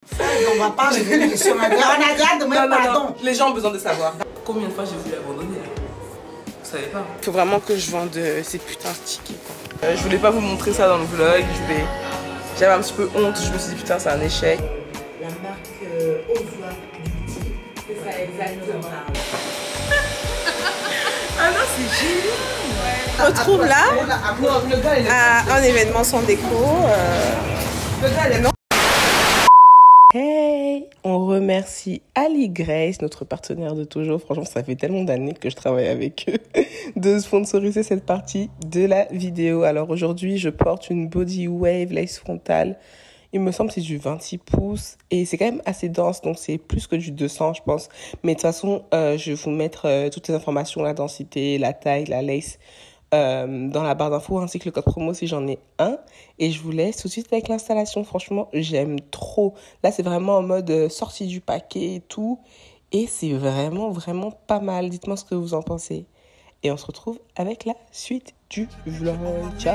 On va pas revenir sur ma gueule. On a déjà demandé pardon. Les gens ont besoin de savoir. Combien de fois j'ai voulu abandonner là? Vous savez pas. Il faut vraiment que je vende ces putains de tickets. Je voulais pas vous montrer ça dans le vlog. J'avais un petit peu honte. Je me suis dit putain c'est un échec. La marque Ozoa Beauty. C'est ça exactement. Ah non c'est génial. On retrouve là à un événement sans déco. Le gars il est non. Hey, on remercie Ali Grace, notre partenaire de toujours. Franchement, ça fait tellement d'années que je travaille avec eux de sponsoriser cette partie de la vidéo. Alors aujourd'hui, je porte une Body Wave lace frontale. Il me semble que c'est du 26 pouces et c'est quand même assez dense, donc c'est plus que du 200, je pense. Mais de toute façon, je vais vous mettre toutes les informations, la densité, la taille, la lace, dans la barre d'infos ainsi que le code promo si j'en ai un. Et je vous laisse tout de suite avec l'installation. Franchement, j'aime trop. Là, c'est vraiment en mode sortie du paquet et tout. Et c'est vraiment, vraiment pas mal. Dites-moi ce que vous en pensez. Et on se retrouve avec la suite du vlog. Ciao.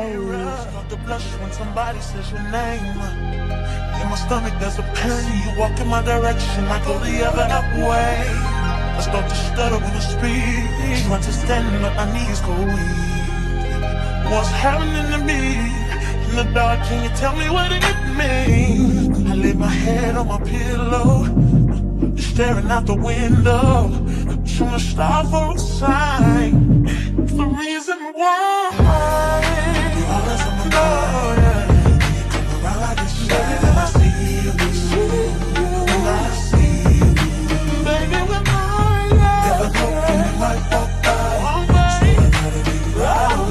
What's happening to me in the dark? Can you tell me what it means? I lay my head on my pillow, staring out the window, trying to stop for a sign. It's the reason why. You're always on my mind. You come around, I see you, and I see you, baby. When I never know when you might walk by, so I gotta be right.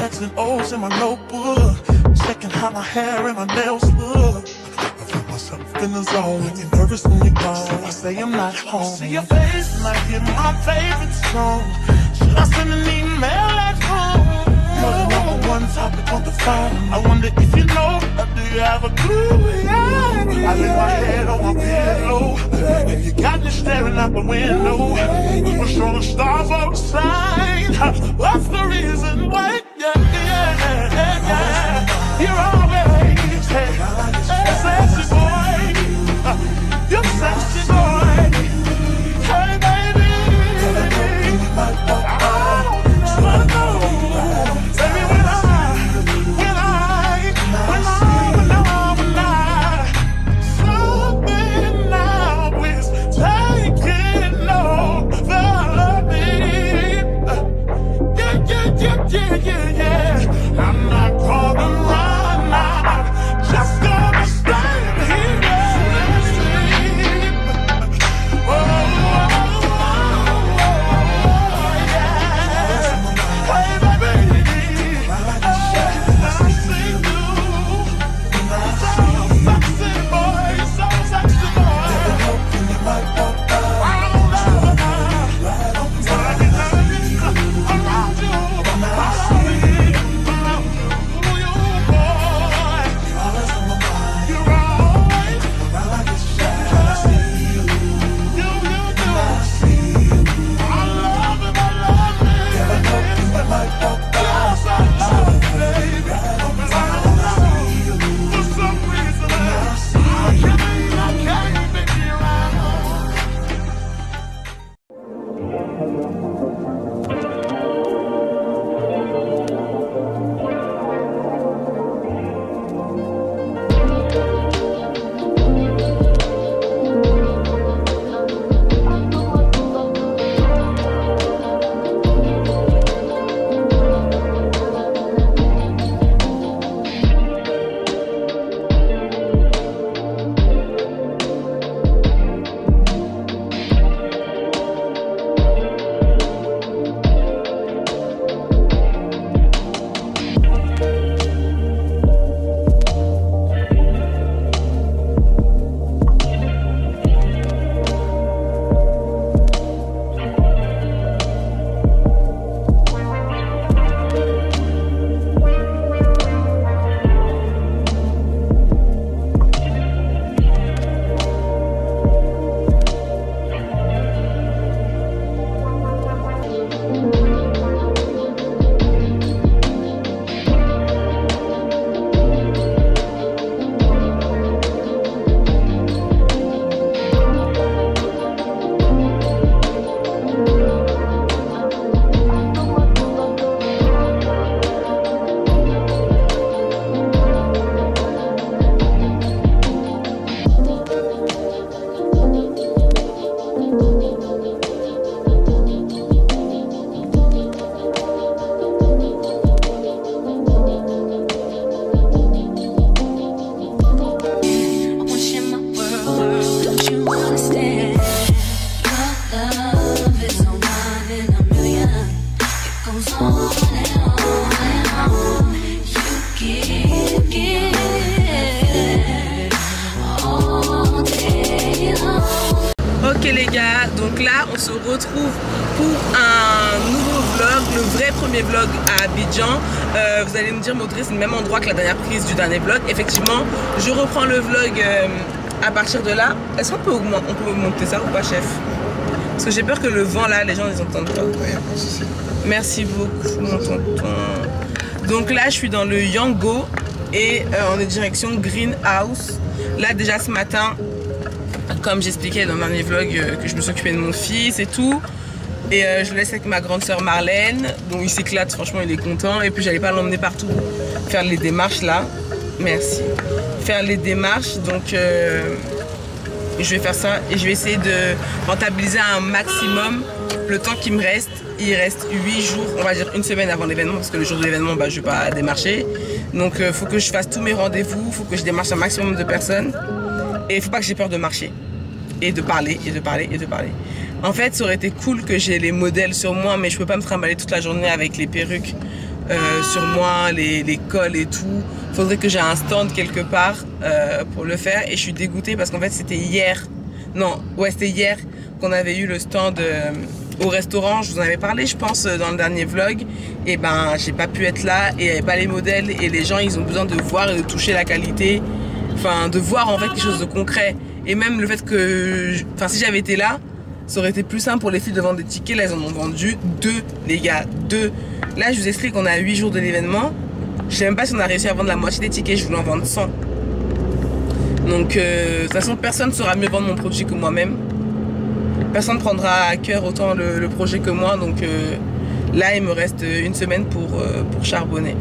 X's and O's in my notebook, checking how my hair and my nails look. I feel myself in the zone, getting nervous when you're gone. I say I'm not home. See your face and I hear my favorite song. Should I send an email at home? You're the #1 topic on the phone. I wonder if you know, or do you have a clue? Yeah. I lay my head on my pillow, and you got me staring out the window. We're showing stars outside. What's the reason why? Yeah, yeah, yeah, yeah. You're always sexy boy. You're sexy boy. Hey baby, I just wanna know, baby, when something now is taking over me. Yeah, yeah, yeah, yeah. gars, donc là on se retrouve pour un nouveau vlog, le vrai premier vlog à Abidjan. Vous allez me dire Maudrey, c'est le même endroit que la dernière prise du dernier vlog. Effectivement, je reprends le vlog à partir de là. Est-ce qu'on peut monter ça ou pas, chef? Parce que j'ai peur que le vent là, les gens les entendent pas. Merci beaucoup mon tonton. Donc là je suis dans le Yango et on est direction Greenhouse. Là déjà ce matin, comme j'expliquais dans le dernier vlog, que je me suis occupée de mon fils et tout. Et je le laisse avec ma grande soeur Marlène. Donc il s'éclate, franchement il est content. Et puis j'allais pas l'emmener partout faire les démarches là. Merci. Faire les démarches, donc je vais faire ça. Et je vais essayer de rentabiliser un maximum le temps qui me reste. Il reste 8 jours, on va dire une semaine avant l'événement. Parce que le jour de l'événement, bah, je vais pas démarcher. Donc il faut que je fasse tous mes rendez-vous. Il faut que je démarche un maximum de personnes. Et il faut pas que j'ai peur de marcher. Et de parler, et de parler, et de parler. En fait, ça aurait été cool que j'ai les modèles sur moi, mais je peux pas me trimballer toute la journée avec les perruques sur moi, les cols et tout. Faudrait que j'ai un stand quelque part pour le faire. Et je suis dégoûtée parce qu'en fait, c'était hier. Non, ouais, c'était hier qu'on avait eu le stand au restaurant. Je vous en avais parlé, je pense, dans le dernier vlog. Et ben, j'ai pas pu être là et il n'y avait pas les modèles. Et les gens, ils ont besoin de voir et de toucher la qualité. Enfin, de voir en fait quelque chose de concret. Et même le fait que, enfin, si j'avais été là, ça aurait été plus simple pour les filles de vendre des tickets. Là, elles en ont vendu 2, les gars, 2. Là, je vous explique qu'on a 8 jours de l'événement. Je sais même pas si on a réussi à vendre la moitié des tickets. Je voulais en vendre 100. Donc, de toute façon, personne ne saura mieux vendre mon produit que moi-même. Personne ne prendra à cœur autant le projet que moi. Donc, là, il me reste une semaine pour charbonner.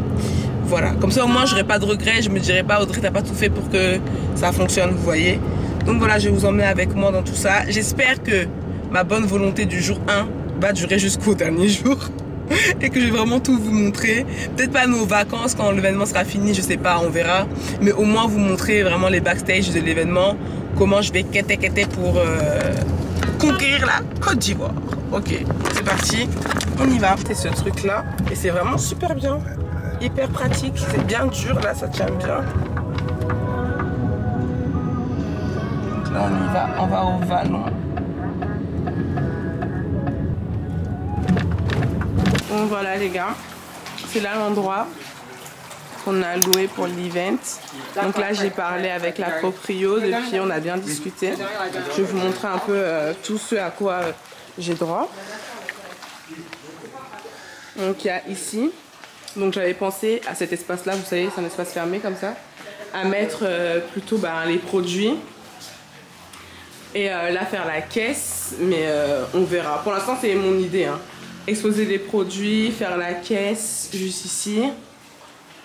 Voilà. Comme ça, au moins, j'aurai pas de regrets. Je me dirai pas, Audrey, t'as pas tout fait pour que ça fonctionne, vous voyez. Donc voilà, je vais vous emmener avec moi dans tout ça. J'espère que ma bonne volonté du jour 1 va durer jusqu'au dernier jour et que je vais vraiment tout vous montrer. Peut-être pas nos vacances quand l'événement sera fini, je sais pas, on verra. Mais au moins vous montrer vraiment les backstage de l'événement, comment je vais quêter pour conquérir la Côte d'Ivoire. Ok, c'est parti, on y va. C'est ce truc là et c'est vraiment super bien, hyper pratique. C'est bien dur là, ça tient bien. Donc là on y va, on va au vallon. Bon voilà les gars, c'est là l'endroit qu'on a loué pour l'event. Donc là j'ai parlé avec la proprio, depuis on a bien discuté. Je vais vous montrer un peu tout ce à quoi j'ai droit. Donc il y a ici, donc j'avais pensé à cet espace là, vous savez c'est un espace fermé comme ça, à mettre plutôt les produits. Et là faire la caisse, mais on verra. Pour l'instant c'est mon idée, hein. Exposer les produits, faire la caisse juste ici.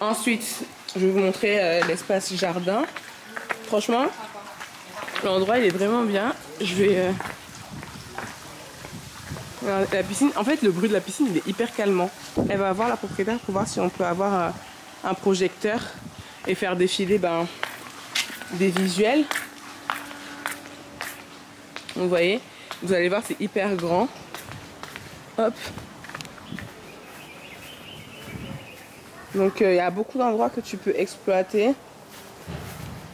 Ensuite je vais vous montrer l'espace jardin. Franchement l'endroit il est vraiment bien. Je vais la piscine, en fait le bruit de la piscine il est hyper calmant. Elle va voir la propriétaire pour voir si on peut avoir un projecteur et faire défiler des visuels. Vous voyez, vous allez voir, c'est hyper grand. Hop. Donc il y a beaucoup d'endroits que tu peux exploiter.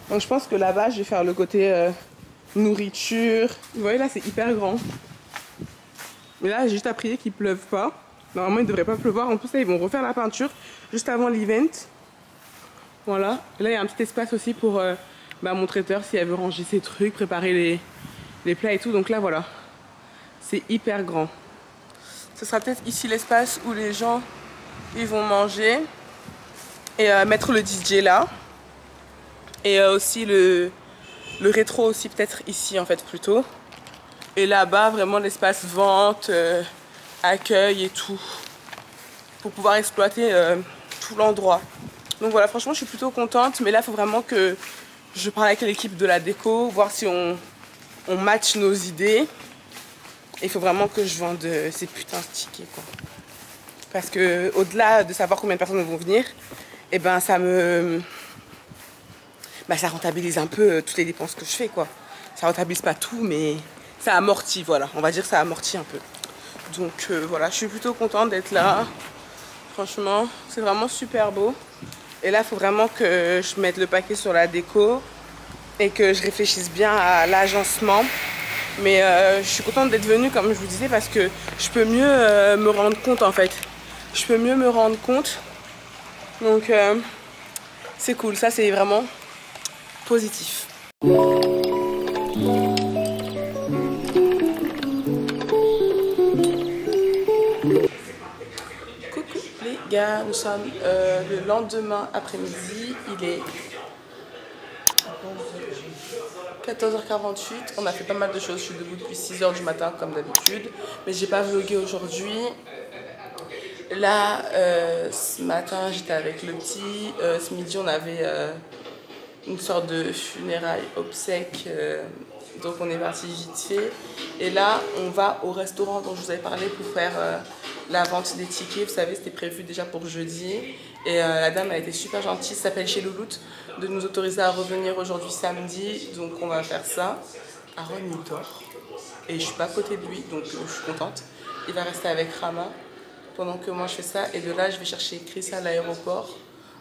Donc je pense que là-bas, je vais faire le côté nourriture. Vous voyez, là, c'est hyper grand. Mais là, j'ai juste à prier qu'il ne pleuve pas. Normalement, il ne devrait pas pleuvoir. En plus, là, ils vont refaire la peinture juste avant l'event. Voilà. Et là, il y a un petit espace aussi pour mon traiteur, si elle veut ranger ses trucs, préparer les plats et tout. Donc là voilà, c'est hyper grand. Ce sera peut-être ici l'espace où les gens ils vont manger et mettre le DJ là et aussi le rétro aussi peut-être ici en fait plutôt. Et là-bas vraiment l'espace vente, accueil et tout pour pouvoir exploiter tout l'endroit. Donc voilà, franchement je suis plutôt contente, mais là il faut vraiment que je parle avec l'équipe de la déco, voir si on match nos idées. Il faut vraiment que je vende ces putains de tickets quoi. Parce que au-delà de savoir combien de personnes vont venir, et ça me ça rentabilise un peu toutes les dépenses que je fais quoi. Ça rentabilise pas tout mais ça amortit, voilà, on va dire que ça amortit un peu. Donc voilà, je suis plutôt contente d'être là. Franchement, c'est vraiment super beau. Et là, il faut vraiment que je mette le paquet sur la déco et que je réfléchisse bien à l'agencement Mais je suis contente d'être venue, comme je vous disais, parce que je peux mieux me rendre compte en fait. Je peux mieux me rendre compte. Donc c'est cool, ça c'est vraiment positif. Coucou les gars, nous sommes le lendemain après-midi, il est 14h48, on a fait pas mal de choses, je suis debout depuis 6h du matin comme d'habitude, mais j'ai pas vlogué aujourd'hui. Là, ce matin j'étais avec le petit, ce midi on avait une sorte de funérailles obsèques, donc on est parti vite fait. Et là on va au restaurant dont je vous avais parlé pour faire la vente des tickets, vous savez c'était prévu déjà pour jeudi. Et la dame a été super gentille, s'appelle chez Louloute, de nous autoriser à revenir aujourd'hui samedi, donc on va faire ça. Aaron il dort et je suis pas à côté de lui, donc je suis contente. Il va rester avec Rama pendant que moi je fais ça, et de là je vais chercher Chris à l'aéroport.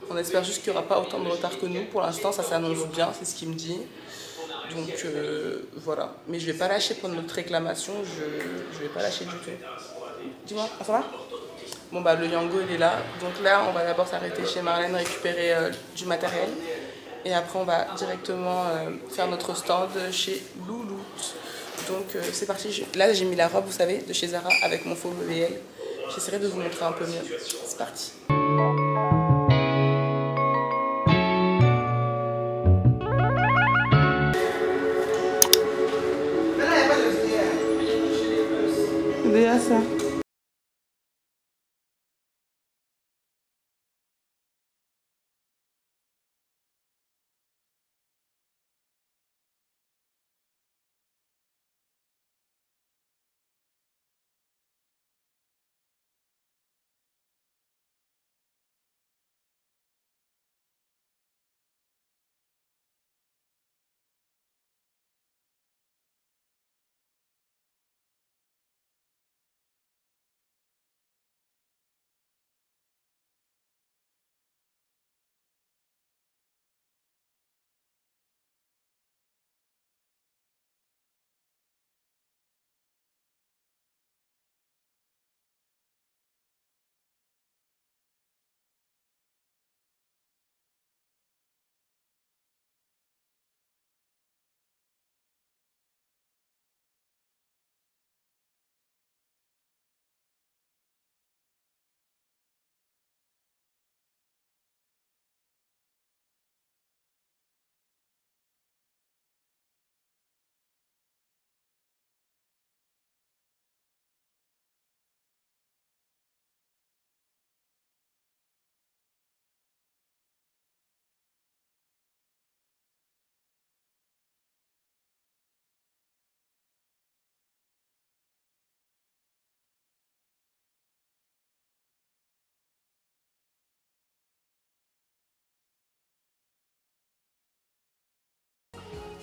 On espère juste qu'il n'y aura pas autant de retard que nous, pour l'instant ça s'annonce bien, c'est ce qu'il me dit. Donc voilà, mais je vais pas lâcher pour notre réclamation, je vais pas lâcher du tout. Dis-moi, ça va? Bon bah le Yango il est là, donc là on va d'abord s'arrêter chez Marlène, récupérer du matériel. Et après on va directement faire notre stand chez Louloute. Donc c'est parti, là j'ai mis la robe vous savez de chez Zara avec mon faux BBL. J'essaierai de vous montrer un peu mieux, c'est parti. Déjà ça.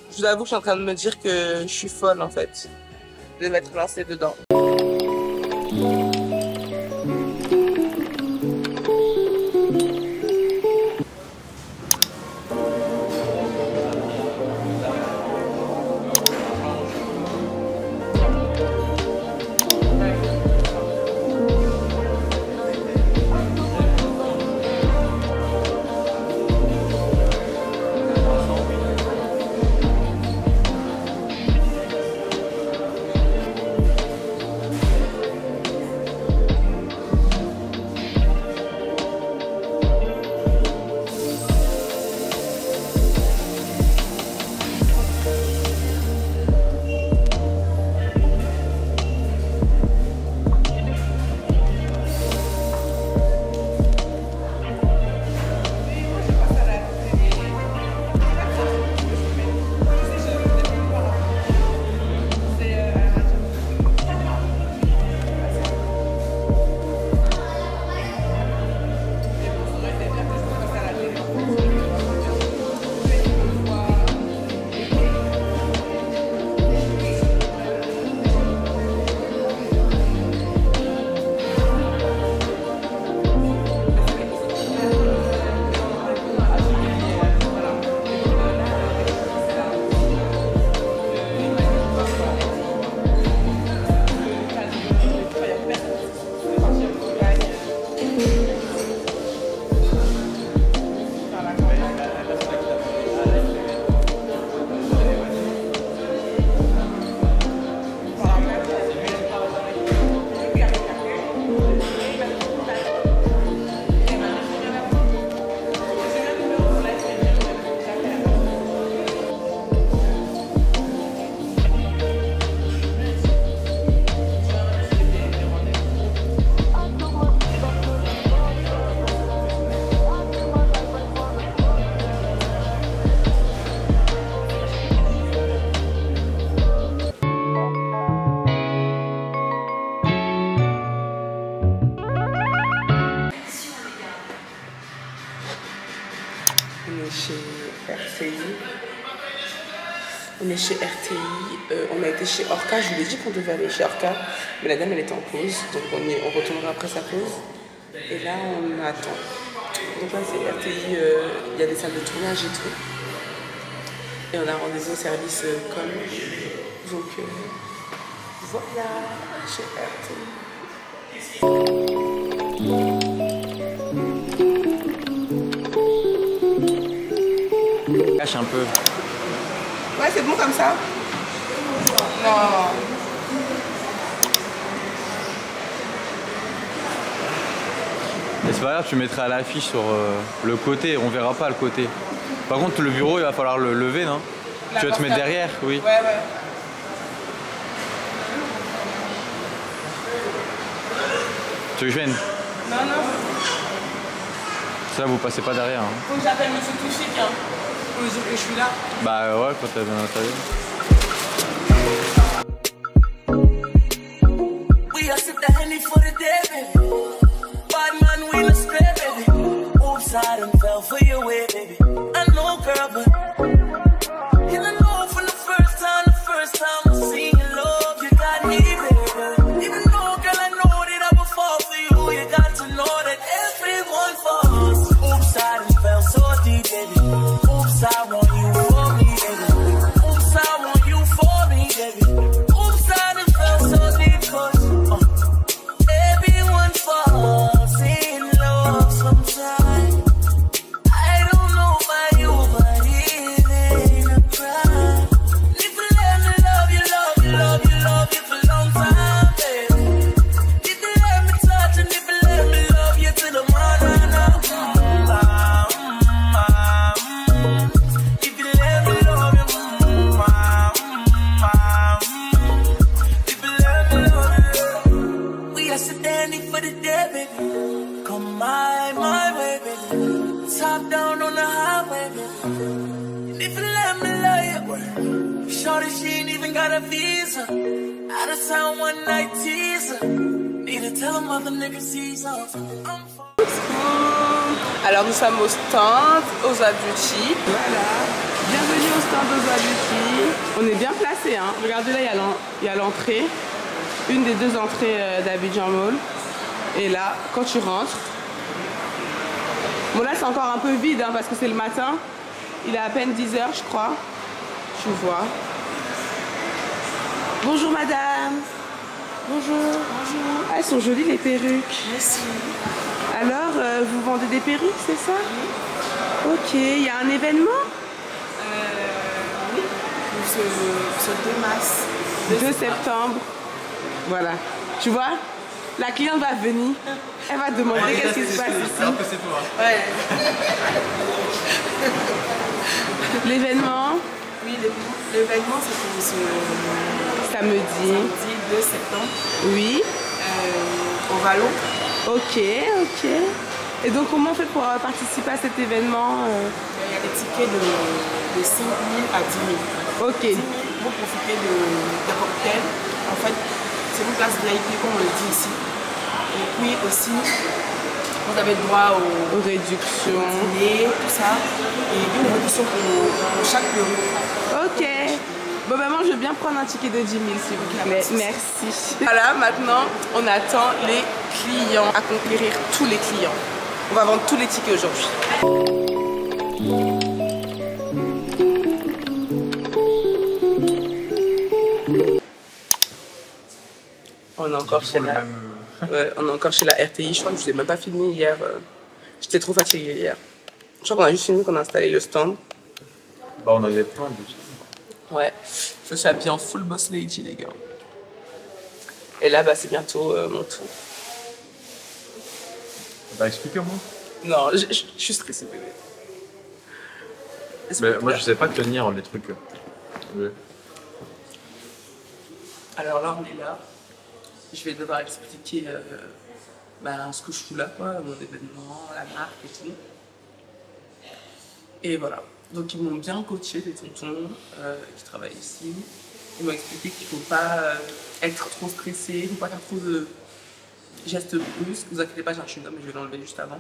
Je vous avoue que je suis en train de me dire que je suis folle en fait de m'être lancée dedans. On est chez RTI. On est chez RTI. On a été chez Orca. Je vous ai dit qu'on devait aller chez Orca. Mais la dame, elle était en pause. Donc on retournera après sa pause. Et là, on attend. Donc là, c'est RTI. Il y a des salles de tournage et tout. Et on a rendez-vous au service com. Donc voilà, chez RTI. Cache un peu. Ouais, c'est bon comme ça? Non. Et c'est pas grave, tu mettras l'affiche sur le côté, on verra pas le côté. Par contre, le bureau, il va falloir le lever, non? Tu vas te mettre derrière, oui. Ouais, ouais. Tu veux que je vienne? Non, non. Ça, vous passez pas derrière. Hein. Faut que j'appelle Monsieur Touchik, hein. Pour lui dire que je suis là. Bah ouais, quand t'as bien installé. We are sip the Henny for the day, baby. Bad man, we no spare, baby. Oops, I done fell for your way, baby. I know, girl, but you don't know from the first time I seen your love, you got me, baby. Even though, girl, I know that I will fall for you, you got to know that everyone falls. Oops, I done fell so deep, baby. Oops, I want you for me, baby. Oops, I want you for me, baby. Oops, I done fell so deep, cause everyone falls in love sometimes. I don't know about you, but it ain't a crime. If you let me love you, love you, love you, love you for a long time, baby. If you let me touch and if you let me love you till the morning, if you let me love you, if you let me love you, we are standing for the day, baby. Come my way, baby. Top down on the highway, baby. And if you let me love you, shorty, she ain't even got a visa. Out of town one night teaser. Need to tell them other niggas he's off. Alors nous sommes au stand Oza Beauty. Voilà. Bienvenue au stand Oza Beauty. On est bien placé, hein. Regardez là, il y a l'entrée. Une des deux entrées d'Abidjan Mall. Et là, quand tu rentres. Bon là c'est encore un peu vide hein, parce que c'est le matin. Il est à peine 10 h je crois. Tu vois. Bonjour madame. Bonjour. Bonjour. Ah, elles sont jolies les perruques. Merci. Alors, vous vendez des perruques, c'est ça? Oui. Ok, il y a un événement? Oui, ce 2 mars. 2 septembre. Voilà. Tu vois? La cliente va venir. Elle va demander qu'est-ce qui se passe ici. Alors que c'est toi. Ouais. L'événement? Oui, l'événement c'est ce Samedi. 2 septembre. Oui. Au Vallon. Ok, ok. Et donc comment on fait pour participer à cet événement? Il y a des tickets de 5 000 à 10 000. Ok. 10 000 pour profiter de cocktails. En fait, c'est une place VIP comme on le dit ici. Et puis aussi, vous avez droit aux réductions, dîner, tout ça. Et une réduction pour chaque perruque. Ok. Bon ben moi je veux bien prendre un ticket de 10 000 s'il vous plaît. Merci. Voilà, maintenant on attend les clients, à conquérir tous les clients. On va vendre tous les tickets aujourd'hui. On est encore chez la... Ouais, on est encore chez la RTI. Je crois que je ne vous ai même pas filmé hier. J'étais trop fatiguée hier. Je crois qu'on a juste filmé qu'on a installé le stand. Bah on avait plein de... Ouais, je suis habillée en full boss lady les gars. Et là bah c'est bientôt mon tour. Bah expliquez-moi. Non, je suis stressée bébé. Mais moi je sais pas tenir les trucs. Oui. Alors là on est là. Je vais devoir expliquer ce que je fous là quoi, mon événement, la marque et tout. Et voilà. Donc ils m'ont bien coaché, les tontons qui travaillent ici. Ils m'ont expliqué qu'il ne faut pas être trop stressé, il ne faut pas faire trop de gestes brusques. Ne vous inquiétez pas, j'ai un chewing-gum mais je vais l'enlever juste avant.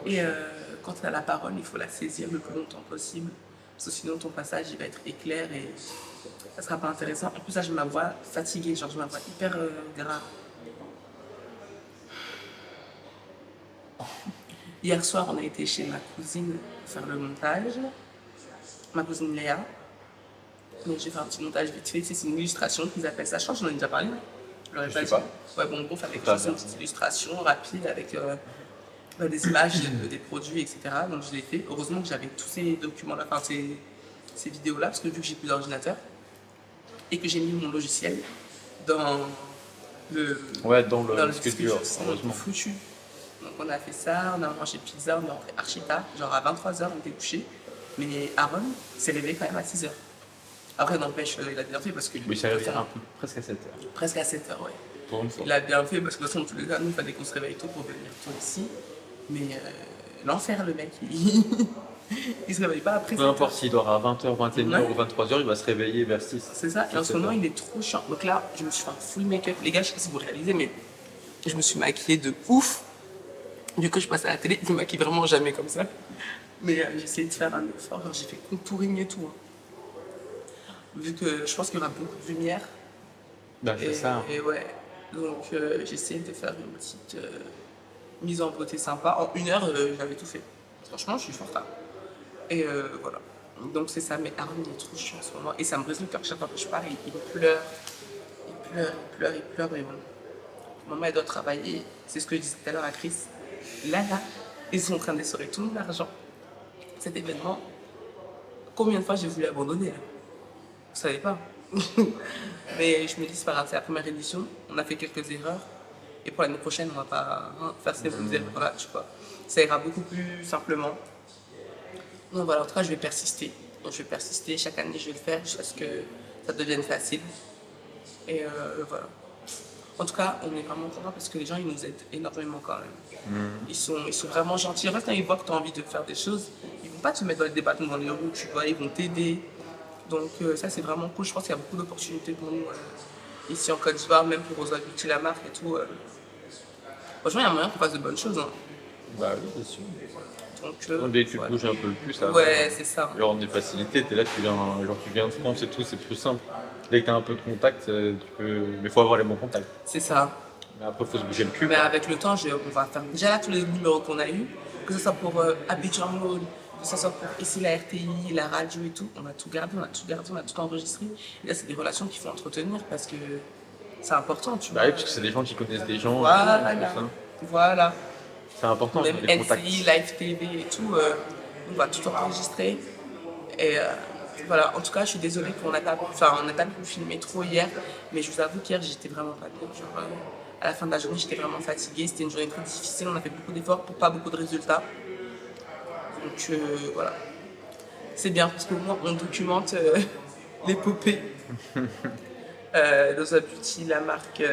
Et quand tu as la parole, il faut la saisir le plus longtemps possible. Parce que sinon, ton passage, il va être éclair et ça sera pas intéressant. En plus, là, je ma voix fatiguée, genre, je ma voix hyper grave. Hier soir, on a été chez ma cousine faire le montage. Ma cousine Léa. Donc, j'ai fait un petit montage vite fait. C'est une illustration qu'ils appellent ça. Je crois que j'en ai déjà parlé. Je l'aurais pas dit. Ouais, bon, on fait avec une petite illustration rapide avec des images, des produits, etc. Donc, je l'ai fait. Heureusement que j'avais tous ces documents-là, enfin, ces vidéos-là, parce que vu que j'ai plus d'ordinateur et que j'ai mis mon logiciel dans le. Ouais, dans le disque dur, heureusement. Foutu. Donc on a fait ça, on a mangé pizza, on est rentré archi tard, genre à 23h on était couché. Mais Aaron s'est réveillé quand même à 6h. Après n'empêche, il a bien fait parce que... Oui, ça réveillé un peu, presque à 7h. Presque à 7h, ouais. Pour une fois. Il a bien fait parce que de toute façon, tous les gars, nous, il fallait qu'on se réveille tôt pour venir tôt ici. Mais l'enfer, le mec, il se réveille pas après 7h. Peu importe s'il dort à 20h, 21h ou 23h, il va se réveiller vers 6. C'est ça, et en ce moment, il est trop chiant. Donc là, je me suis fait un full make-up. Les gars, je sais pas si vous réalisez, mais je me suis maquillée de ouf. Du coup, je passe à la télé, je me maquille vraiment jamais comme ça. Mais j'ai essayé de faire un effort, j'ai fait contouring et tout. Vu que je pense qu'il y aura beaucoup de lumière. Bah, c'est ça. Et ouais, donc j'ai essayé de faire une petite mise en beauté sympa. En 1 heure, j'avais tout fait. Franchement, je suis forte là. Et voilà. Donc c'est ça, mais Aaron il est trop chiant en ce moment. Et ça me brise le cœur chaque fois que je parle, il pleure. Il pleure, mais bon. Maman, elle doit travailler. C'est ce que je disais tout à l'heure à Chris. Là, ils sont en train d'essorer tout mon argent. Cet événement, combien de fois j'ai voulu abandonner là? Vous savez pas. Mais je me dis, c'est pas grave, c'est la première édition. On a fait quelques erreurs. Et pour l'année prochaine, on va pas faire ces mêmes erreurs-là, tu vois. Ça ira beaucoup plus simplement. Donc voilà, en tout cas, je vais persister. Donc je vais persister, chaque année, je vais le faire jusqu'à ce que ça devienne facile. Et voilà. En tout cas, on est vraiment contents parce que les gens, ils nous aident énormément quand même. Ils sont vraiment gentils. En fait, quand ils voient que tu as envie de faire des choses, ils vont pas te mettre dans les débats dans les roues, tu vois, ils vont t'aider. Donc ça, c'est vraiment cool. Je pense qu'il y a beaucoup d'opportunités pour nous ici en Côte d'Ivoire, même pour Rosa Beauty, la marque et tout. Franchement, il y a moyen qu'on fasse de bonnes choses. Hein. Bah oui, c'est sûr. Donc, dès que tu bouges un peu le plus, ça ouais, c'est ça. Genre des facilités, t'es là, tu viens de France et tout, c'est plus simple. Dès que tu as un peu de contact, tu peux... Mais il faut avoir les bons contacts. C'est ça. Mais après, il faut se bouger le cul. Mais avec le temps, on va faire déjà là tous les numéros qu'on a eu, que ce soit pour Abidjan Mall, que ce soit pour ici la RTI, la radio et tout. On a tout gardé, on a tout enregistré. Et là, c'est des relations qu'il faut entretenir parce que c'est important, tu vois. Bah oui, parce que c'est des gens qui connaissent des gens. Voilà. C'est important. Même les contacts. LCI, Live TV et tout, on va tout enregistrer. Et voilà, en tout cas, je suis désolée qu'on n'a pas pu filmer trop hier, mais je vous avoue qu'hier, j'étais vraiment pas bien. Genre, à la fin de la journée, j'étais vraiment fatiguée. C'était une journée très difficile, on a fait beaucoup d'efforts pour pas beaucoup de résultats. Donc voilà. C'est bien parce qu'au moins, on documente l'épopée Rosa Beauty, la marque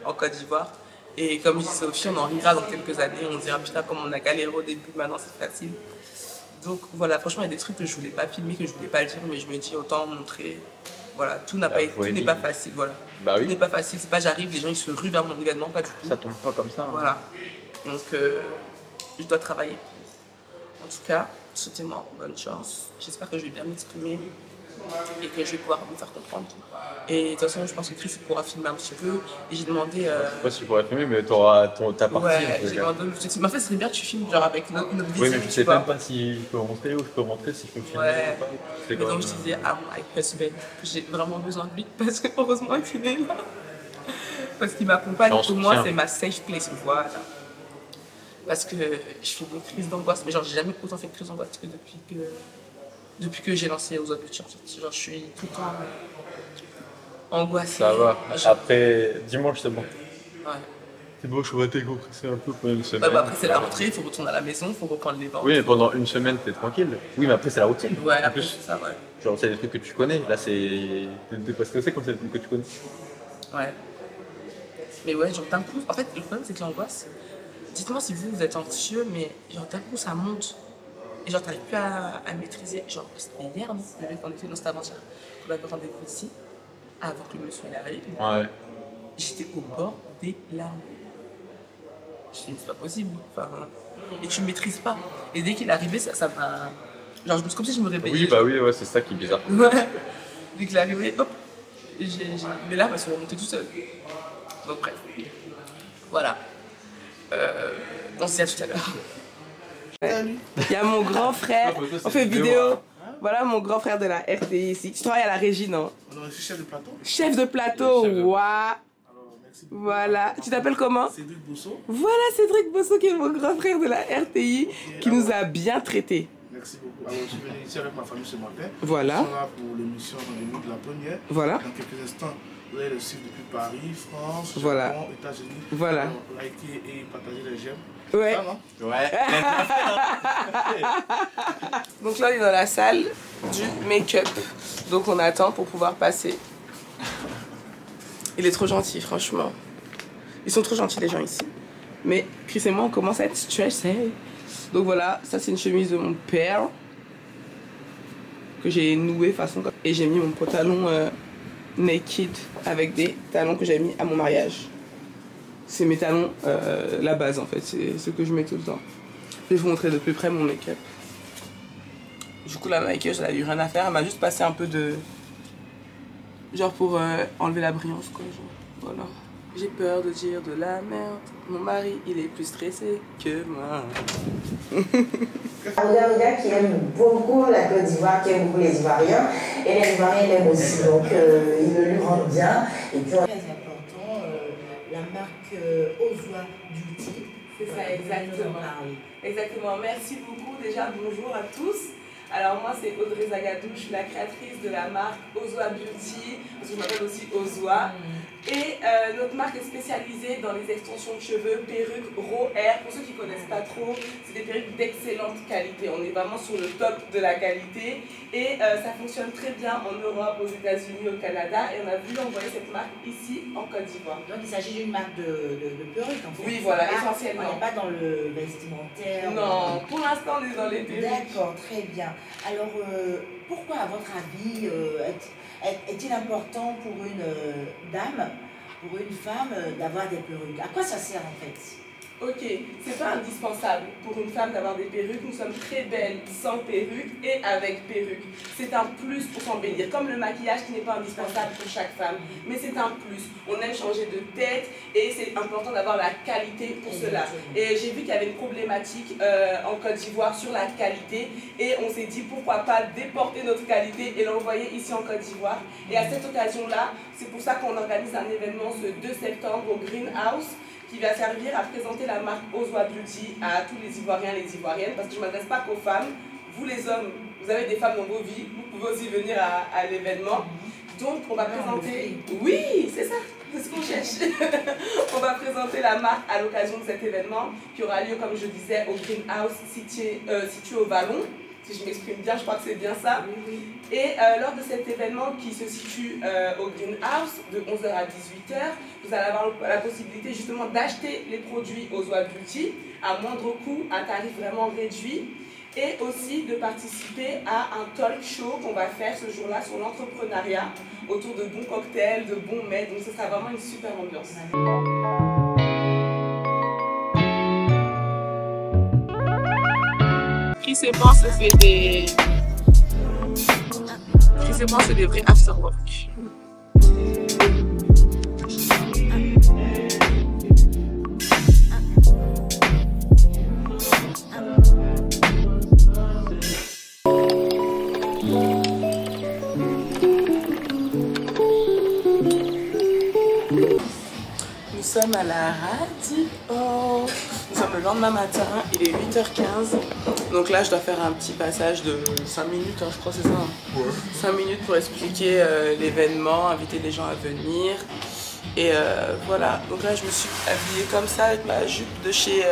en Côte d'Ivoire. Et comme je dis Sophie, on en rira dans quelques années. On se dira putain, comme on a galéré au début, maintenant c'est facile. Donc voilà, franchement, il y a des trucs que je voulais pas filmer, que je voulais pas le dire, mais je me dis autant montrer. Voilà, tout n'est pas facile. Voilà. Bah oui. Tout n'est pas facile. C'est pas j'arrive, les gens ils se ruent vers mon événement, pas du tout. Ça tombe pas comme ça. Hein. Voilà. Donc je dois travailler. En tout cas, souhaitez-moi bonne chance. J'espère que je vais bien m'exprimer et que je vais pouvoir me faire comprendre. Et de toute façon, je pense que Chris pourra filmer un petit peu. Et j'ai demandé. Je sais pas si tu pourrais filmer, mais tu auras ta partie. Ouais, j'ai demandé. Mais en fait, ce serait bien que tu filmes genre avec une autre vidéo. Oui, mais je sais même pas si je peux rentrer ou je peux rentrer, si je peux filmer. Ouais. Ou pas. Mais donc, je disais à mon husband que j'ai vraiment besoin de lui parce que heureusement qu'il est là. Parce qu'il m'accompagne. Pour moi, c'est ma safe place. Voilà. Parce que je fais des crises d'angoisse, mais genre, j'ai jamais autant fait de crises d'angoisse que depuis que j'ai lancé Rosa Beauty. En fait. Genre, je suis tout le temps angoissée. Ça va. Après, dimanche, c'est bon. Ouais. C'est bon, je vais décompresser un peu pendant une semaine. Bah après, c'est la rentrée, il faut retourner à la maison, il faut reprendre les ventes. Oui, mais pendant une semaine, t'es tranquille. Oui, mais après, c'est la routine. Ouais, en après, plus. c'est ça, ouais. Genre, c'est des trucs que tu connais. Là, c'est pas stressé quand c'est des trucs que tu connais. Ouais. Mais ouais, genre d'un coup, en fait, le problème, c'est que l'angoisse, dites-moi si vous êtes anxieux, mais genre d'un coup, ça monte. Et genre, t'arrives plus à maîtriser. Genre, c'était hier, non? Le mec, on était dans cette avant-hier. On avait rendez-vous ici, avant que le monsieur arrive. Ouais. J'étais au bord des larmes. Je dis, c'est pas possible. Enfin, et tu maîtrises pas. Et dès qu'il est arrivé, ça m'a. Genre, je me suis comme si je me réveillais. Oui, bah oui, ouais, c'est ça qui est bizarre. Ouais. Dès qu'il est arrivé, hop. Mais là, parce qu'on était tout seul. Donc, bref. Voilà. On se dit à tout à l'heure. Il y a mon grand frère. On fait vidéo. Voilà mon grand frère de la RTI ici. Tu travailles à la régie, non? Alors, je suis chef de plateau. Chef de plateau, waouh. Voilà. Tu t'appelles comment? Cédric Bosso. Voilà Cédric Bosso qui est mon grand frère de la RTI qui nous a bien traités. Merci beaucoup. Alors, je suis venu ici avec ma famille ce matin. Voilà. Nous sommes là pour l'émission Rendez-vous de la première. Voilà. Dans quelques instants, vous allez le suivre depuis Paris, France, Voilà. Japon, États-Unis. Voilà. Alors, likez et partagez les j'aime. Ouais. Ça, non? Ouais. Donc là on est dans la salle du make-up. Donc on attend pour pouvoir passer. Il est trop gentil franchement. Ils sont trop gentils les gens ici. Mais Chris et moi on commence à être stressés. Donc voilà, ça c'est une chemise de mon père. Que j'ai nouée façon comme... Et j'ai mis mon pantalon naked avec des talons que j'ai mis à mon mariage. C'est mes talons, la base en fait, c'est ce que je mets tout le temps. Je vais vous montrer de plus près mon make-up. Du coup la maquilleuse elle a eu rien à faire, elle m'a juste passé un peu de... Genre pour enlever la brillance quoi, genre. Voilà. J'ai peur de dire de la merde, mon mari il est plus stressé que moi. Un gars qui aime beaucoup la Côte d'Ivoire, qui aime beaucoup les Ivoiriens, et les Ivoiriens l'aiment aussi, donc il le lui rend bien. Et puis, très important, la marque Ozwa Beauty. C'est ça, exactement. Exactement, merci beaucoup déjà, bonjour à tous. Alors moi c'est Audrey Zagadou, je suis la créatrice de la marque Ozwa Beauty, parce que je m'appelle aussi Ozwa. Et notre marque est spécialisée dans les extensions de cheveux, perruques, raw hair. Pour ceux qui ne connaissent pas trop, c'est des perruques d'excellente qualité. On est vraiment sur le top de la qualité. Et ça fonctionne très bien en Europe, aux États-Unis, au Canada. Et on a voulu envoyer cette marque ici en Côte d'Ivoire. Donc il s'agit d'une marque de perruques en fait. Oui, voilà, pas, essentiellement. On n'est pas dans le vestimentaire. Non, pour l'instant on est dans les perruques. D'accord, très bien. Alors pourquoi à votre avis est-il important pour une dame, pour une femme, d'avoir des perruques? À quoi ça sert en fait? Ok, c'est pas indispensable pour une femme d'avoir des perruques. Nous sommes très belles sans perruque et avec perruque. C'est un plus pour s'embellir, comme le maquillage qui n'est pas indispensable pour chaque femme, mais c'est un plus. On aime changer de tête et c'est important d'avoir la qualité pour cela. Et j'ai vu qu'il y avait une problématique en Côte d'Ivoire sur la qualité et on s'est dit pourquoi pas déporter notre qualité et l'envoyer ici en Côte d'Ivoire. Et à cette occasion-là, c'est pour ça qu'on organise un événement ce 2 septembre au Greenhouse, qui va servir à présenter la marque Ozwa Beauty à tous les Ivoiriens et les Ivoiriennes, parce que je ne m'adresse pas qu'aux femmes. Vous les hommes, vous avez des femmes dans vos vies, vous pouvez aussi venir à l'événement. Donc on va présenter... Oui, c'est ça, c'est ce qu'on cherche. On va présenter la marque à l'occasion de cet événement qui aura lieu, comme je disais, au Greenhouse situé au Vallon. Si je m'exprime bien, je crois que c'est bien ça. Et lors de cet événement qui se situe au Greenhouse, de 11h à 18h, vous allez avoir la possibilité justement d'acheter les produits Ozwa Beauty à moindre coût, à tarif vraiment réduit, et aussi de participer à un talk show qu'on va faire ce jour-là sur l'entrepreneuriat, autour de bons cocktails, de bons mets, donc ce sera vraiment une super ambiance. Chris et moi, ça fait des... Chris et moi, c'est des vrais afterwork. Nous sommes à la radio. Nous sommes le lendemain matin, il est 8h15. Donc là, je dois faire un petit passage de 5 minutes, hein, je crois que c'est ça. Ouais. 5 minutes pour expliquer l'événement, inviter les gens à venir. Et voilà, donc là, je me suis habillée comme ça avec ma jupe de chez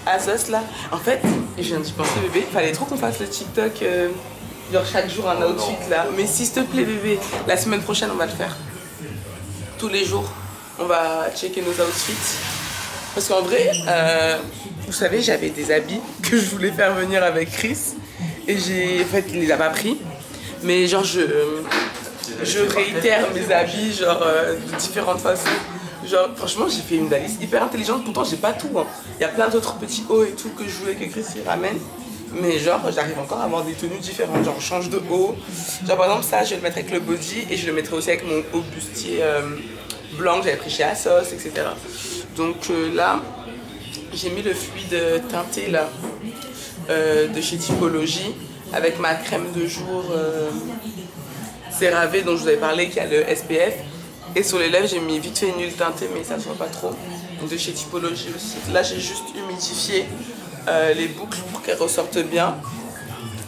Asos là. En fait, je viens d'y penser bébé, il fallait trop qu'on fasse le TikTok, genre chaque jour un outfit là. Mais s'il te plaît bébé, la semaine prochaine on va le faire. Tous les jours, on va checker nos outfits. Parce qu'en vrai, vous savez, j'avais des habits que je voulais faire venir avec Chris. Et en fait, il les a pas pris. Mais genre, je réitère mes habits, genre, de différentes façons. Genre, franchement, j'ai fait une valise hyper intelligente. Pourtant, j'ai pas tout. Hein. Il y a plein d'autres petits hauts et tout que je voulais que Chrissy ramène. Mais genre, j'arrive encore à avoir des tenues différentes. Genre, je change de haut. Genre, par exemple, ça, je vais le mettre avec le body et je le mettrai aussi avec mon haut bustier blanc que j'avais pris chez Asos, etc. Donc là, j'ai mis le fluide teinté là de chez Typologie avec ma crème de jour CeraVe dont je vous avais parlé qui a le SPF. Et sur les lèvres, j'ai mis vite fait une huile teintée, mais ça ne se voit pas trop. Donc de chez Typologie aussi. Là, j'ai juste humidifié les boucles pour qu'elles ressortent bien.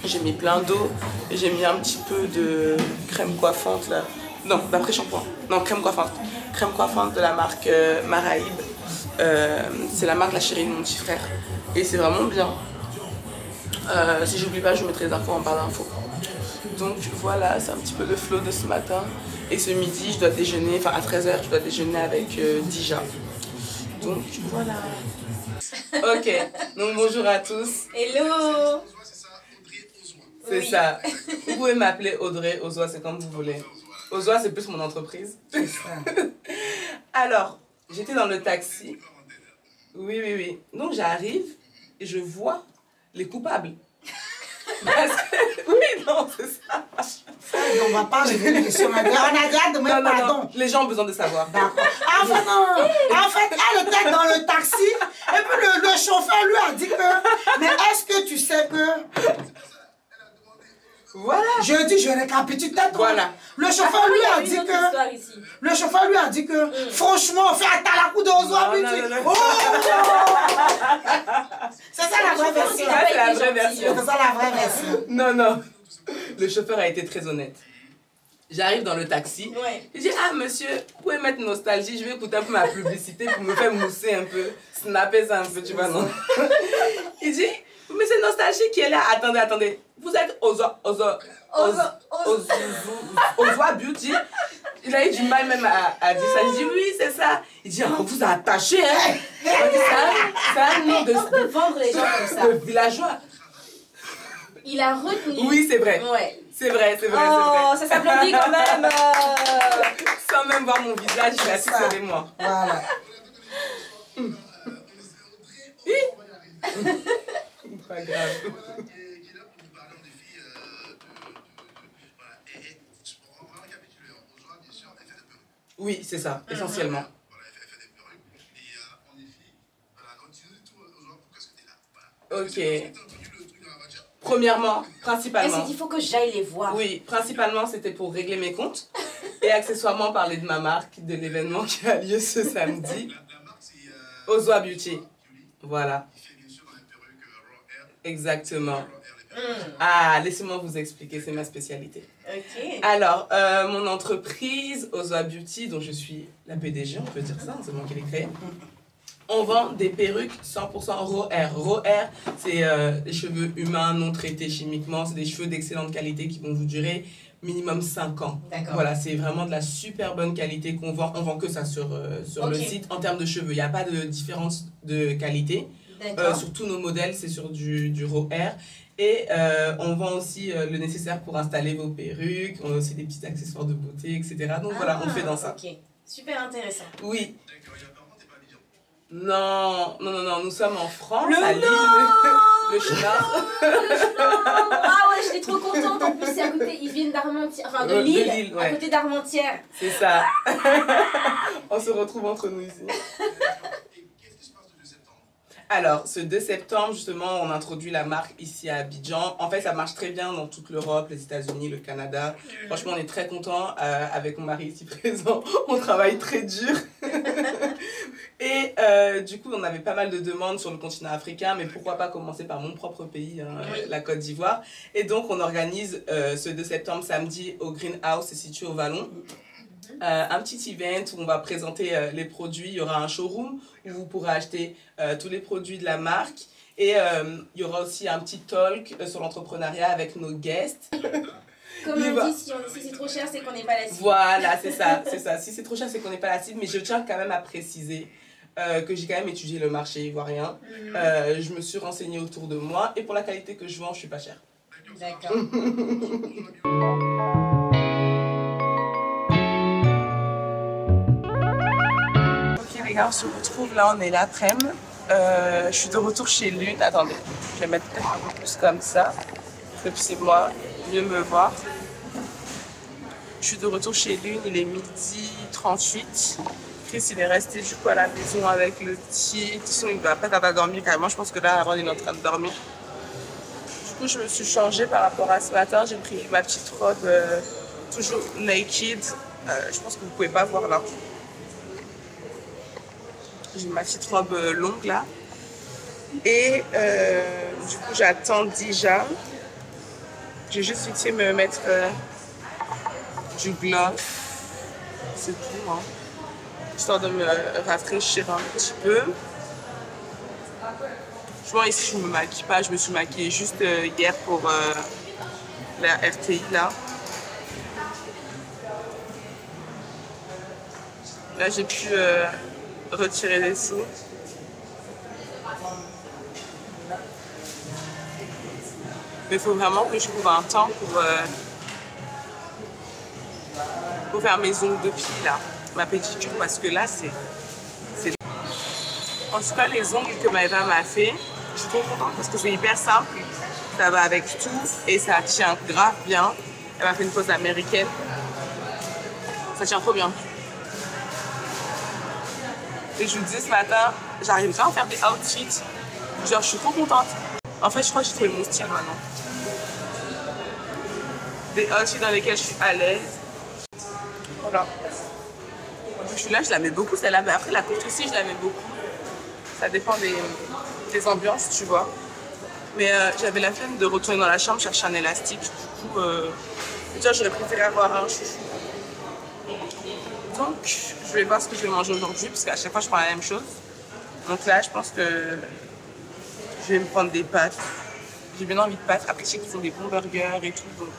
J'ai mis plein d'eau et j'ai mis un petit peu de crème coiffante là. Non, d'après-shampoing. Non, crème coiffante. Crème coiffante de la marque Maraïb. C'est la marque La Chérie de mon petit frère. Et c'est vraiment bien. Si j'oublie pas, je vous mettrai les infos en barre d'infos. Donc voilà, c'est un petit peu le flow de ce matin. Et ce midi, je dois déjeuner, enfin à 13 h, je dois déjeuner avec Dija. Donc voilà. Ok, donc bonjour à tous. Hello. C'est ça. Vous pouvez m'appeler Audrey, Ozoa, c'est comme vous voulez. Ozoa, c'est plus mon entreprise. C'est ça. Alors, j'étais dans le taxi. Oui. Donc j'arrive et je vois les coupables. Parce que... Oui, non, c'est ça. On va pas revenir sur ma gueule. On a déjà demandé pardon. Non. Les gens ont besoin de savoir. D'accord. En fait, non. En fait, elle était dans le taxi et puis le chauffeur lui a dit que... Mais est-ce que tu sais que... Voilà. Je dis, je récapitule peut-être. Voilà. Le chauffeur lui a dit que... Le chauffeur lui a dit que... Franchement, fais à ta la coup de Ozoa. Non. Oh. C'est ça la vraie version. C'est la vraie version. C'est ça la vraie version. Non. Le chauffeur a été très honnête. J'arrive dans le taxi. Ouais. Je dis, ah monsieur, vous pouvez mettre Nostalgie, je vais écouter un peu ma publicité pour me faire mousser un peu, snapper ça un peu, tu vois, non? Il dit, mais c'est Nostalgie qui est là. Attendez. Vous êtes Ozoa Beauty. Il a eu du mal même à dire ça. Je dis, oui, c'est ça. Il dit, on vous a attaché, hein? On dit, c'est un nom de Vendre les gens comme ça. de villageois. Il a retenu. Oui, c'est vrai. Ouais. C'est vrai. Oh, ça s'applaudit quand même. Sans même voir mon visage, il a su que c'était moi. Voilà. Pas grave. Oui, c'est ça, essentiellement. Ok. Premièrement, principalement. Il faut que j'aille les voir. Oui, principalement c'était pour régler mes comptes et accessoirement parler de ma marque, de l'événement qui a lieu ce samedi. Ozoa Beauty. Voilà. Exactement. Ah, laissez-moi vous expliquer, c'est ma spécialité. Ok. Alors, mon entreprise, Ozoa Beauty, dont je suis la PDG, on peut dire ça, c'est moi qui l'ai créée. On vend des perruques 100% raw hair. Raw hair, c'est des cheveux humains non traités chimiquement. C'est des cheveux d'excellente qualité qui vont vous durer minimum 5 ans. Voilà, c'est vraiment de la super bonne qualité qu'on vend. On vend que ça sur le site. En termes de cheveux, il n'y a pas de différence de qualité. Sur tous nos modèles, c'est sur du raw hair. Et on vend aussi le nécessaire pour installer vos perruques. On a aussi des petits accessoires de beauté, etc. Donc voilà, on fait dans ça. Ok, super intéressant. Oui. Non, nous sommes en France, Le à Lille, le Chenard. Ah ouais, j'étais trop contente. En plus, c'est à côté, ils viennent d'Armentières, enfin de Lille, ouais. à côté d'Armentières. C'est ça. On se retrouve entre nous ici. Alors, ce 2 septembre, justement, on introduit la marque ici à Abidjan. En fait, ça marche très bien dans toute l'Europe, les États-Unis, le Canada. Franchement, on est très contents. Avec mon mari ici présent, on travaille très dur. Et du coup, on avait pas mal de demandes sur le continent africain, mais pourquoi pas commencer par mon propre pays, hein, la Côte d'Ivoire. Et donc, on organise ce 2 septembre, samedi, au Greenhouse, c'est situé au Vallon. Un petit event où on va présenter les produits. Il y aura un showroom où vous pourrez acheter tous les produits de la marque. Et il y aura aussi un petit talk sur l'entrepreneuriat avec nos guests. Comme on dit, si c'est trop cher, c'est qu'on n'est pas la cible. Voilà, c'est ça. Si c'est trop cher, c'est qu'on n'est pas la cible. Mais je tiens quand même à préciser que j'ai quand même étudié le marché ivoirien. Je me suis renseignée autour de moi. Et pour la qualité que je vends, je suis pas chère. D'accord. gars, on se retrouve là, on est l'après-midi. Je suis de retour chez Lune. Attendez, je vais mettre peut-être un peu plus comme ça. Que c'est moi, mieux me voir. Je suis de retour chez Lune, il est 12h38. Chris, il est resté du coup à la maison avec le petit. De toute façon, il va pas tarder à dormir carrément. Je pense que là, avant, il est en train de dormir. Du coup, je me suis changée par rapport à ce matin. J'ai pris ma petite robe toujours naked. Je pense que vous pouvez pas voir là. J'ai ma petite robe longue là. Et du coup, j'attends déjà. J'ai juste vite fait me mettre du gloss. C'est tout, hein. Histoire de me rafraîchir un petit peu. Je vois ici, je me maquille pas. Je me suis maquillée juste hier pour la RTI là. Là, j'ai pu retirer les sous. Mais il faut vraiment que je trouve un temps pour faire mes ongles de pied là, ma pédicure, parce que là c'est... En tout cas, les ongles que Maëva m'a fait, je suis trop contente parce que c'est hyper simple, ça va avec tout et ça tient grave bien. Elle m'a fait une pose américaine, ça tient trop bien. Et je vous disais ce matin, j'arrive vraiment à faire des outfits, genre je suis trop contente. En fait, je crois que j'ai trouvé mon style maintenant. Des outfits dans lesquels je suis à l'aise. Voilà. Je suis là, je la mets beaucoup celle-là, mais après la courte aussi, je la mets beaucoup. Ça dépend des ambiances, tu vois. Mais j'avais la flemme de retourner dans la chambre chercher un élastique. Du coup, j'aurais préféré avoir un chouchou. Donc, je vais voir ce que je vais manger aujourd'hui, parce qu'à chaque fois, je prends la même chose. Donc là, je pense que je vais me prendre des pâtes. J'ai bien envie de pâtes. Après, je sais qu'ils font des bons burgers et tout, donc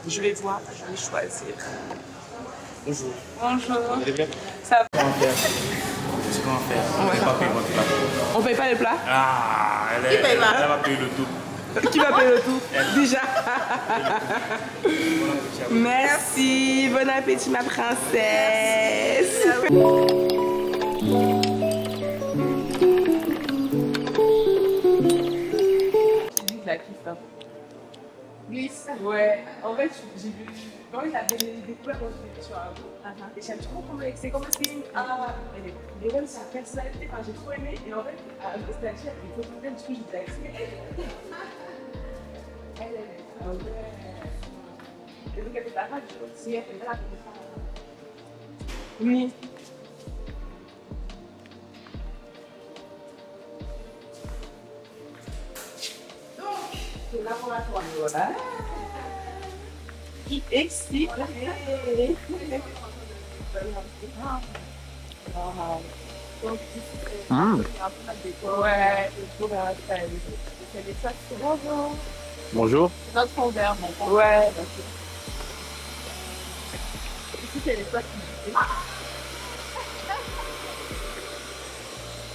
je vais voir, je vais choisir. Bonjour. Bonjour. Vous allez bien? Ça va? Comment faire? Qu'est-ce qu'on va faire? On va pas payer votre plat. On paye pas les plats? Ah, elle va payer le tout. Qui va payer le tout? Déjà. Merci. Bon appétit, ma princesse. La Glisse. Glisse? Ouais. En fait, j'ai vu. Quand il avait découvert dans une émission avant. Et j'aime trop comment c'est comme si. Et même sa personnalité, j'ai trop aimé. Et en fait, à Nostalgie, elle avait beaucoup de trucs, j'ai dit, elle est. Et donc, elle fait la radio aussi, elle fait la radio. Oui. Donc, le laboratoire, voilà. Qui excite. Ouais, c'est des sacs. Bonjour. Bonjour. C'est notre fondeur, mon père. Ouais. Ici, c'est les sacs.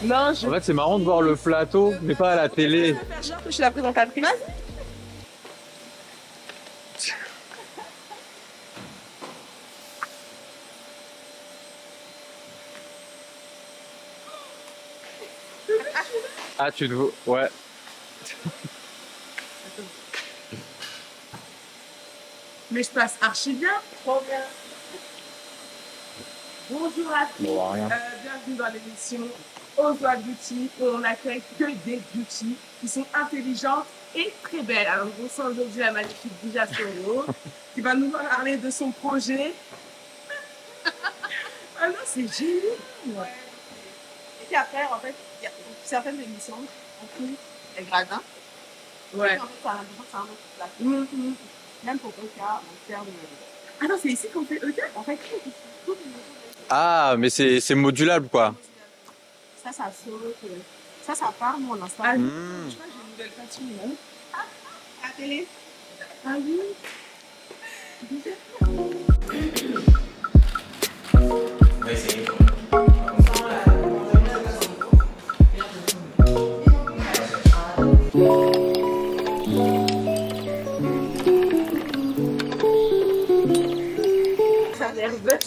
Non, En fait, c'est marrant de voir le plateau, mais pas à la télé. Je suis la présentatrice. Ah, tu te vois. Ouais. Mais je passe archi bien. Trop bien. Bonjour à tous. Bon, rien. Bienvenue dans l'émission Ozwa Beauty, où on n'accueille que des beauty qui sont intelligentes et très belles. Alors, on sent aujourd'hui la magnifique Dija Soro qui va nous parler de son projet. Ah non, c'est génial. Ouais. Et puis après, en fait, il y a certaines émissions, en plus, elles gradent. Ouais. En fait, ça a l'impression que c'est un autre plat. Même pour EK, en termes de... Ah non, c'est ici qu'on fait EK? En fait, Ah, mais c'est modulable, quoi. Ça saute. Ça part, nous, on installe. Ah, je crois que j'ai une nouvelle patine, non? Ah, à la télé? Ah oui. On va essayer.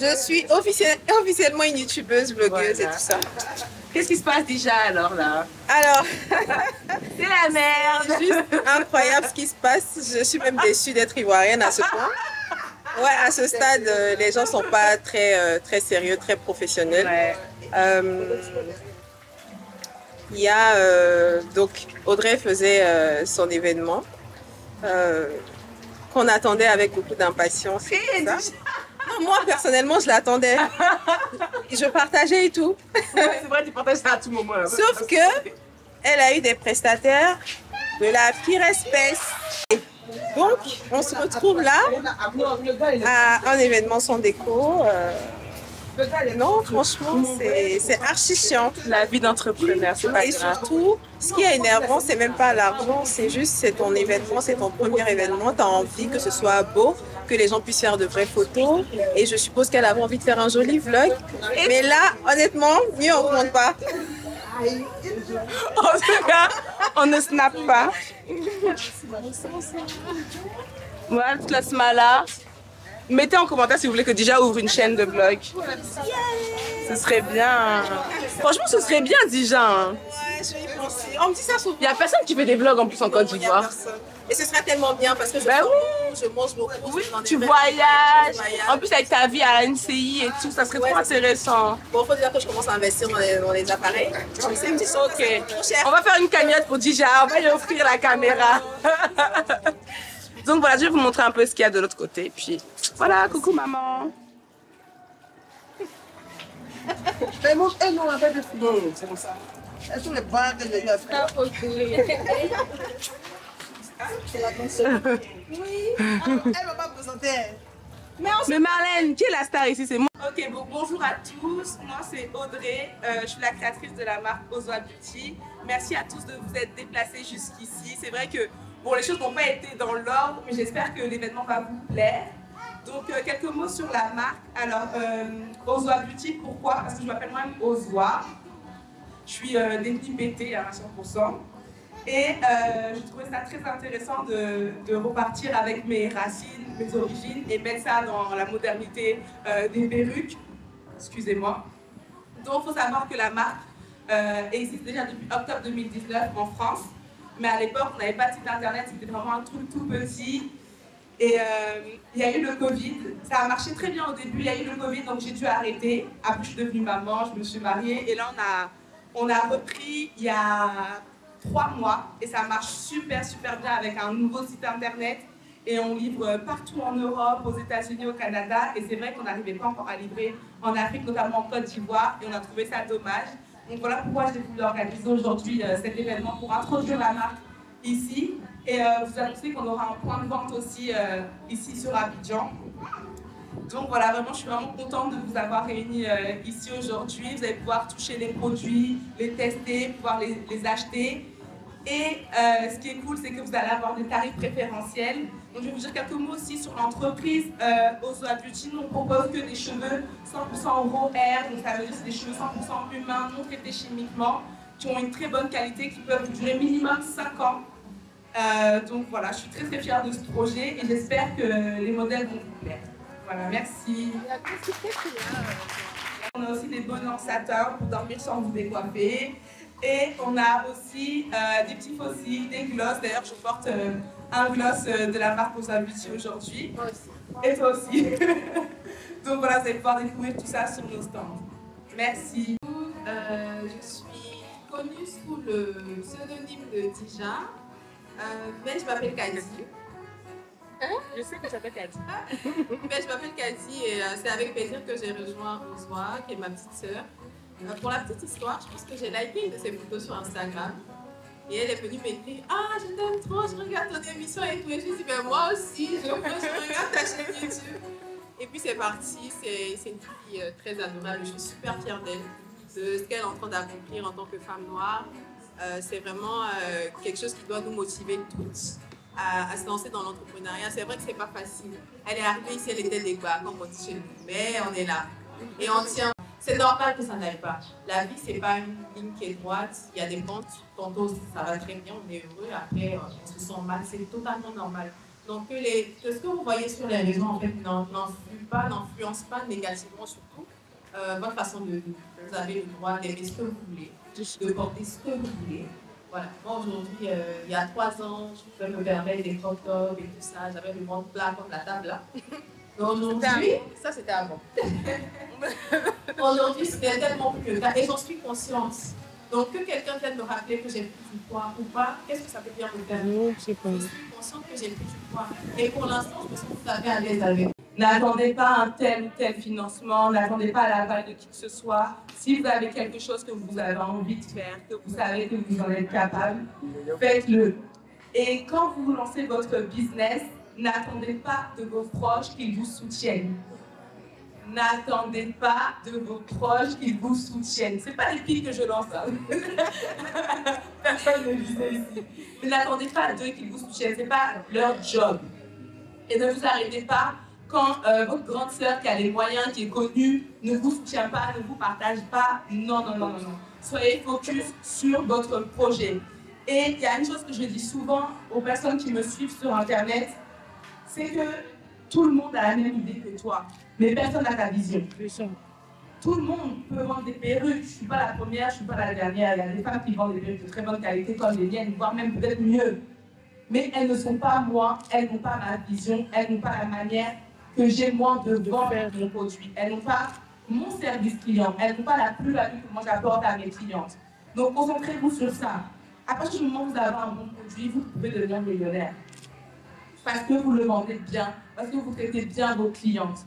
Je suis officiellement officiellement une youtubeuse, blogueuse et tout ça. Qu'est-ce qui se passe déjà alors là? Alors, C'est la merde. c'est juste incroyable ce qui se passe. Je suis même déçue d'être ivoirienne à ce point. Ouais, à ce stade, les gens sont pas très sérieux, très professionnels. Ouais. Il y a donc Audrey faisait son événement qu'on attendait avec beaucoup d'impatience. et tout ça. Non, moi personnellement, je l'attendais. Je partageais et tout. Ouais, c'est vrai, tu partages ça à tout moment. Là. Sauf que elle a eu des prestataires de la pire espèce. Donc, on se retrouve là à un événement sans déco. Non, franchement, c'est archi chiant. La vie d'entrepreneur, c'est pas Et grave. surtout, ce qui est énervant, c'est même pas l'argent, c'est juste, c'est ton événement, c'est ton premier événement. Tu as envie que ce soit beau, que les gens puissent faire de vraies photos. Et je suppose qu'elle avait envie de faire un joli vlog. Mais là, honnêtement, mieux on ne compte pas. En tout cas, on ne snap pas. Voilà, toute la smala. Mettez en commentaire si vous voulez que Dija ouvre une chaîne de vlog. Ce serait bien. Franchement, ce serait bien, Dija. Hein. Ouais, je vais y penser. On me dit ça souvent. Il n'y a personne qui fait des vlogs en plus en Côte Il y a d'Ivoire. personne. Et ce serait tellement bien parce que je, Ben sors beaucoup, je mange beaucoup. Oui, dans des tu vrais voyages. voyages. En plus, avec ta vie à la NCI et tout, ça serait Ouais, trop c'est intéressant. Bon, faut dire que je commence à investir dans les appareils. Je sais, c'est Ok. trop cher. On va faire une cagnotte pour Dija. On va lui offrir la caméra. Donc voilà, je vais vous montrer un peu ce qu'il y a de l'autre côté. Puis voilà, coucou maman. Mais mon elle non, avec des filles. C'est comme ça. Elles sont les banques que j'ai eu à faire. C'est la console. Oui. Elle m'a pas présenté. Mais Marlène, qui est la star ici? C'est moi. Ok, bon, bonjour à tous. Moi, c'est Audrey. Je suis la créatrice de la marque Ozwa Beauty. Merci à tous de vous être déplacés jusqu'ici. C'est vrai que bon, les choses n'ont pas été dans l'ordre, mais j'espère que l'événement va vous plaire. Donc, quelques mots sur la marque. Alors, Ozwa Beauty, pourquoi? Parce que je m'appelle moi-même Ozwa. Je suis d'ethnie BT à 100%. Et je trouvais ça très intéressant de repartir avec mes racines, mes origines et mettre ça dans la modernité des perruques. Excusez-moi. Donc, il faut savoir que la marque existe déjà depuis octobre 2019 en France. Mais à l'époque, on n'avait pas de site internet, c'était vraiment un truc tout petit. Et il y a eu le Covid. Ça a marché très bien au début, il y a eu le Covid, donc j'ai dû arrêter. Après, je suis devenue maman, je me suis mariée. Et là, on a repris il y a 3 mois et ça marche super bien avec un nouveau site internet et on livre partout en Europe, aux États-Unis, au Canada et c'est vrai qu'on n'arrivait pas encore à livrer en Afrique, notamment en Côte d'Ivoire et on a trouvé ça dommage. Donc voilà pourquoi j'ai voulu organiser aujourd'hui cet événement pour introduire la marque ici et vous annoncer qu'on aura un point de vente aussi ici sur Abidjan. Donc voilà, vraiment, je suis vraiment contente de vous avoir réunis ici aujourd'hui. Vous allez pouvoir toucher les produits, les tester, pouvoir les acheter. Et ce qui est cool, c'est que vous allez avoir des tarifs préférentiels. Donc je vais vous dire quelques mots aussi sur l'entreprise Ozwa Beauty. Nous, on propose que des cheveux 100% raw hair, donc ça veut dire que c'est des cheveux 100% humains, non traités chimiquement, qui ont une très bonne qualité, qui peuvent durer minimum 5 ans. Donc voilà, je suis très fière de ce projet et j'espère que les modèles vont vous plaire. Voilà, merci. On a aussi des bonnets satin pour dormir sans vous décoiffer. Et on a aussi des petits fossiles, des glosses. D'ailleurs, je porte un gloss de la marque Ozwa Beauty aujourd'hui. Moi aussi. Et toi aussi. Donc voilà, vous allez pouvoir découvrir tout ça sur nos stands. Merci. Je suis connue sous le pseudonyme de Dija, mais je m'appelle Kadi. Je sais que tu t'appelles Kadi. Mais je m'appelle Kadi et c'est avec plaisir que j'ai rejoint Ozwa, qui est ma petite sœur. Pour la petite histoire, je pense que j'ai liké une de ses photos sur Instagram. Et elle est venue m'écrire « Ah, je t'aime trop, je regarde ton émission et tout. » Et je me suis dit ben, « moi aussi, je regarde ta chaîne YouTube. » Et puis c'est parti, c'est une fille très adorable. Je suis super fière d'elle, de ce qu'elle est en train d'accomplir en tant que femme noire. C'est vraiment quelque chose qui doit nous motiver toutes à se lancer dans l'entrepreneuriat. C'est vrai que c'est pas facile. Elle est arrivée ici, elle était débat, comme on dit chez nous. Mais on est là. Et on tient. C'est normal que ça n'aille pas. La vie, c'est pas une ligne qui est droite. Il y a des pentes. Tantôt, ça va très bien, on est heureux. Après, on se sent mal. C'est totalement normal. Donc, que ce que vous voyez sur les réseaux, en fait, n'influence pas négativement sur tout. votre façon de vivre. Vous avez le droit d'aimer ce que vous voulez, de porter ce que vous voulez. Voilà. Moi, aujourd'hui, il y a 3 ans, je pouvais me permettre des crop tops et tout ça. J'avais le ventre plat comme la table là. Aujourd'hui, ça c'était avant. Aujourd'hui, c'était tellement plus le cas et j'en suis consciente. Donc, que quelqu'un vienne me rappeler que j'ai pris du poids ou pas, qu'est-ce que ça peut bien me faire? Je suis consciente que j'ai pris du poids. Et pour l'instant, je me sens tout à fait à l'aise avec. N'attendez pas un tel ou tel financement, n'attendez pas l'aval de qui que ce soit. Si vous avez quelque chose que vous avez envie de faire, que vous savez que vous en êtes capable, faites-le. Et quand vous lancez votre business, n'attendez pas de vos proches qu'ils vous soutiennent. N'attendez pas de vos proches qu'ils vous soutiennent. C'est pas les filles que je lance. Hein. Personne ne le disait ici. Mais n'attendez pas d'eux qu'ils vous soutiennent. C'est pas leur job. Et ne vous arrêtez pas quand votre grande sœur qui a les moyens, qui est connue, ne vous soutient pas, ne vous partage pas. Non, non, non, non, non. Soyez focus sur votre projet. Et il y a une chose que je dis souvent aux personnes qui me suivent sur Internet, c'est que tout le monde a la même idée que toi, mais personne n'a ta vision. Tout le monde peut vendre des perruques. Je ne suis pas la première, je ne suis pas la dernière. Il y a des femmes qui vendent des perruques de très bonne qualité comme les miennes, voire même peut-être mieux. Mais elles ne sont pas moi, elles n'ont pas ma vision, elles n'ont pas la manière que j'ai moi de vendre mon produit. Elles n'ont pas mon service client, elles n'ont pas la plus-value que moi j'apporte à mes clientes. Donc concentrez-vous sur ça. À partir du moment où vous avez un bon produit, vous pouvez devenir millionnaire. Parce que vous le vendez bien, parce que vous traitez bien vos clientes.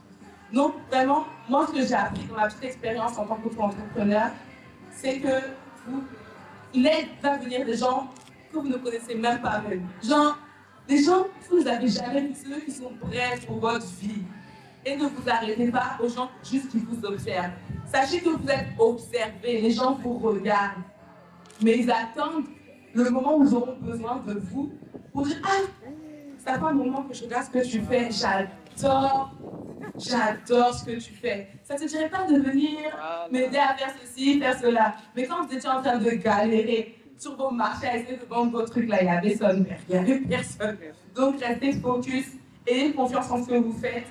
Donc vraiment, moi ce que j'ai appris dans ma petite expérience en tant qu'entrepreneur, c'est que l'aide va venir des gens que vous ne connaissez même pas même. Genre, des gens que vous n'avez jamais vu, ceux qui sont prêts pour votre vie. Et ne vous arrêtez pas aux gens juste qui vous observent. Sachez que vous êtes observés, les gens vous regardent. Mais ils attendent le moment où ils auront besoin de vous pour dire « Ah, ça fait un moment que je regarde ce que tu fais, j'adore ce que tu fais. » Ça ne te dirait pas de venir m'aider à faire ceci, faire cela. Mais quand vous étiez en train de galérer sur vos marchés à essayer de vendre vos trucs, là, il n'y avait personne. Il n'y avait personne. Donc, restez focus, ayez confiance en ce que vous faites.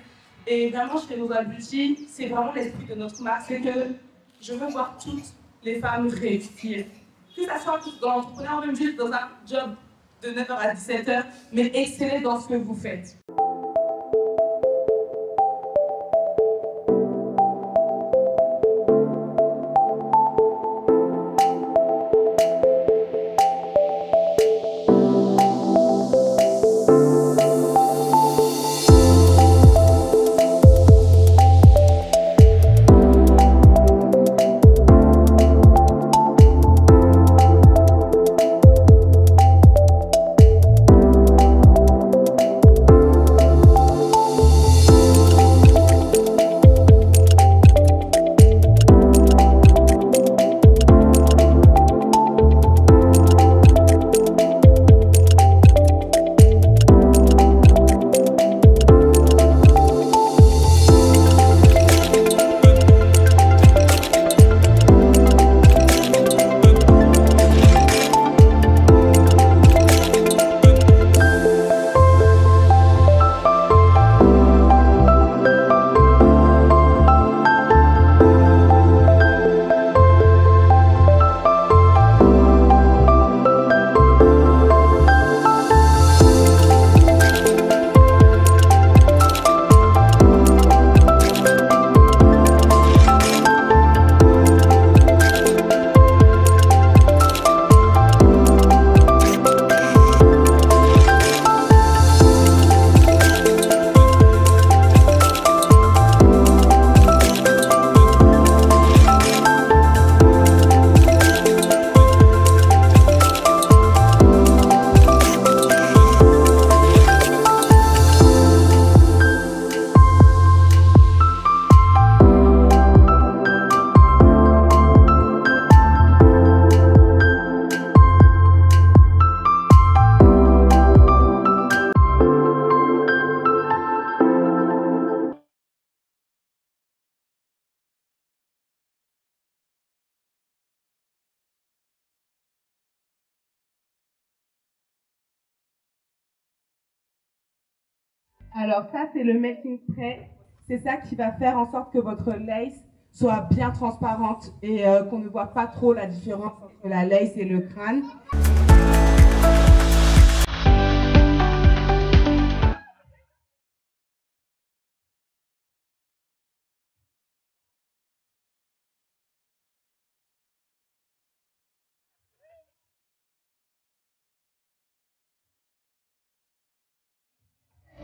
Et vraiment, chez Nova Beauty, c'est vraiment l'esprit de notre marque, c'est que je veux voir toutes les femmes réussir. Que ça soit dans l'entrepreneuriat, même juste dans un job de 9h à 17h, mais excellez dans ce que vous faites. Alors ça, c'est le making spray. C'est ça qui va faire en sorte que votre lace soit bien transparente et qu'on ne voit pas trop la différence entre la lace et le crâne.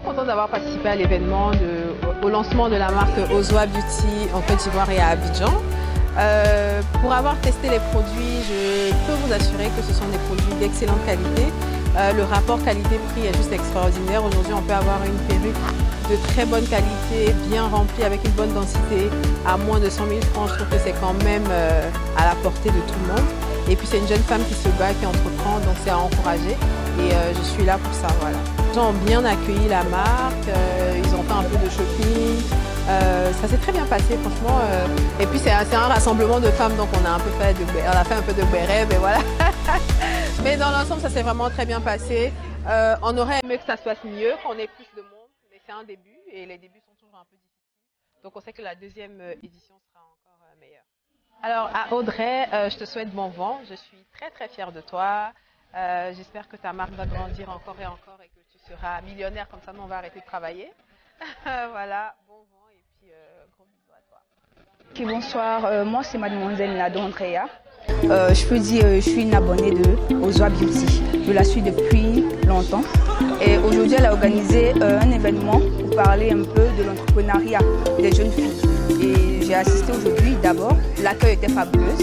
Contente d'avoir participé à l'événement, au lancement de la marque Ozwa Beauty en Côte d'Ivoire et à Abidjan. Pour avoir testé les produits, je peux vous assurer que ce sont des produits d'excellente qualité. Le rapport qualité-prix est juste extraordinaire. Aujourd'hui, on peut avoir une perruque de très bonne qualité, bien remplie, avec une bonne densité, à moins de 100 000 francs. Je trouve que c'est quand même à la portée de tout le monde. Et puis c'est une jeune femme qui se bat, qui entreprend, donc c'est à encourager. Et je suis là pour ça, voilà. Les gens ont bien accueilli la marque, ils ont fait un peu de shopping. Ça s'est très bien passé, franchement. Et puis c'est un rassemblement de femmes, donc on a fait un peu de béret, mais voilà. Mais dans l'ensemble, ça s'est vraiment très bien passé. On aurait aimé que ça se passe mieux, qu'on ait plus de monde, mais c'est un début et les débuts sont toujours un peu difficiles. Donc on sait que la deuxième édition sera encore meilleure. Alors à Audrey, je te souhaite bon vent. Je suis très très fière de toi. J'espère que ta marque va grandir encore et encore et que tu seras millionnaire, comme ça nous on va arrêter de travailler. Voilà, bon vent et puis gros bisous à toi. Okay, bonsoir, moi c'est mademoiselle Nado Andrea. Je peux dire je suis une abonnée de Ozwa Beauty. Je la suis depuis longtemps et aujourd'hui elle a organisé un événement pour parler un peu de l'entrepreneuriat des jeunes filles. Et j'ai assisté aujourd'hui. D'abord, l'accueil était fabuleux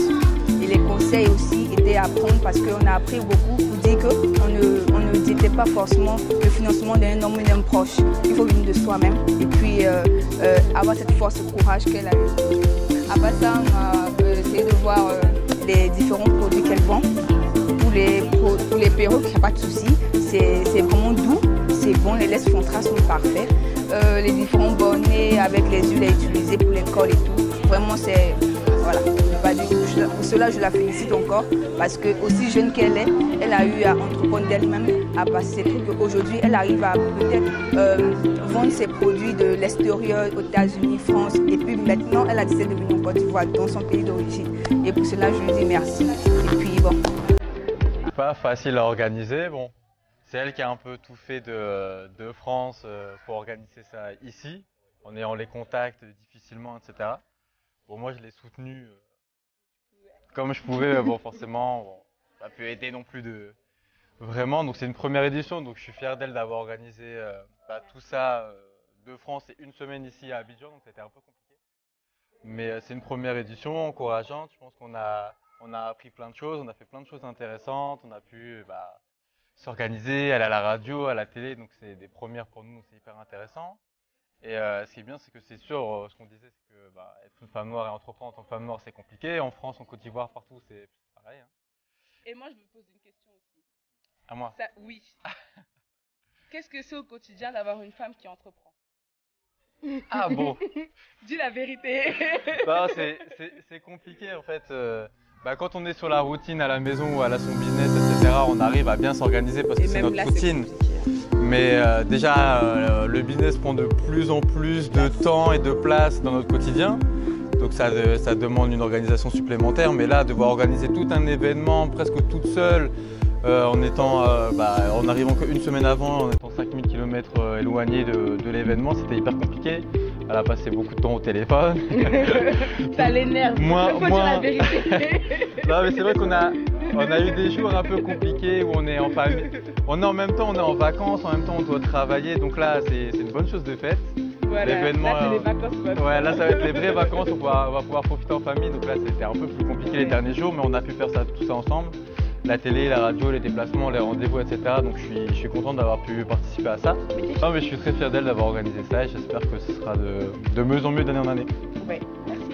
et les conseils aussi étaient à prendre parce qu'on a appris beaucoup pour dire qu'on ne n'était pas forcément le financement d'un homme ou d'un proche. Il faut venir de soi-même et puis avoir cette force et courage qu'elle a eu. Après ça, on a essayé de voir les différents produits qu'elle vend. Pour les perruques, il n'y a pas de souci. C'est vraiment doux, c'est bon, les laisses Fontra sont parfaits. Les différents bonnets avec les huiles à utiliser pour les cols et tout. Vraiment, c'est... Voilà. Pour cela, je la félicite encore parce que aussi jeune qu'elle est, elle a eu à entreprendre d'elle-même, à passer ses trucs. Aujourd'hui, elle arrive à peut-être vendre ses produits de l'extérieur, aux États-Unis, France. Et puis maintenant, elle a décidé de venir en Côte d'Ivoire, dans son pays d'origine. Et pour cela, je lui dis merci. Et puis bon. Pas facile à organiser, bon. C'est elle qui a un peu tout fait de France pour organiser ça ici, en ayant les contacts difficilement, etc. Bon, moi, je l'ai soutenue comme je pouvais, mais bon, forcément, bon, ça n'a pu aider non plus vraiment. Donc, c'est une première édition, donc je suis fier d'elle d'avoir organisé tout ça de France et une semaine ici à Abidjan, donc c'était un peu compliqué. Mais c'est une première édition encourageante. Je pense qu'on a appris plein de choses, on a fait plein de choses intéressantes, on a pu s'organiser, aller à la radio, à la télé, donc c'est des premières pour nous, c'est hyper intéressant. Et ce qui est bien, c'est que c'est sûr, ce qu'on disait, c'est que être une femme noire et entreprendre en tant que femme noire, c'est compliqué. En France, en Côte d'Ivoire, partout, c'est pareil. Hein. Et moi, je me pose une question aussi. À moi? Oui. Qu'est-ce que c'est au quotidien d'avoir une femme qui entreprend? Ah bon? Dis la vérité. C'est compliqué, en fait. Quand on est sur la routine à la maison ou à son business, etc., on arrive à bien s'organiser parce que c'est notre routine. Mais déjà, le business prend de plus en plus de temps et de place dans notre quotidien. Donc ça demande une organisation supplémentaire. Mais là, devoir organiser tout un événement presque toute seule, en arrivant qu'une semaine avant, en étant 5000 km éloigné de l'événement, c'était hyper compliqué. Elle a passé beaucoup de temps au téléphone. Ça l'énerve, il faut dire la vérité. Non mais c'est vrai qu'on a eu des jours un peu compliqués où on est en famille. En même temps, on est en vacances, en même temps on doit travailler. Donc là, c'est une bonne chose de fait. Voilà, l'événement, là c'est les vacances. Ouais, là ça va être les vraies vacances, on va pouvoir profiter en famille. Donc là, c'était un peu plus compliqué les derniers jours, mais on a pu faire tout ça ensemble. La télé, la radio, les déplacements, les rendez-vous, etc. Donc je suis content d'avoir pu participer à ça. Non, mais je suis très fier d'elle d'avoir organisé ça et j'espère que ce sera de mieux en mieux d'année en année. Oui, merci.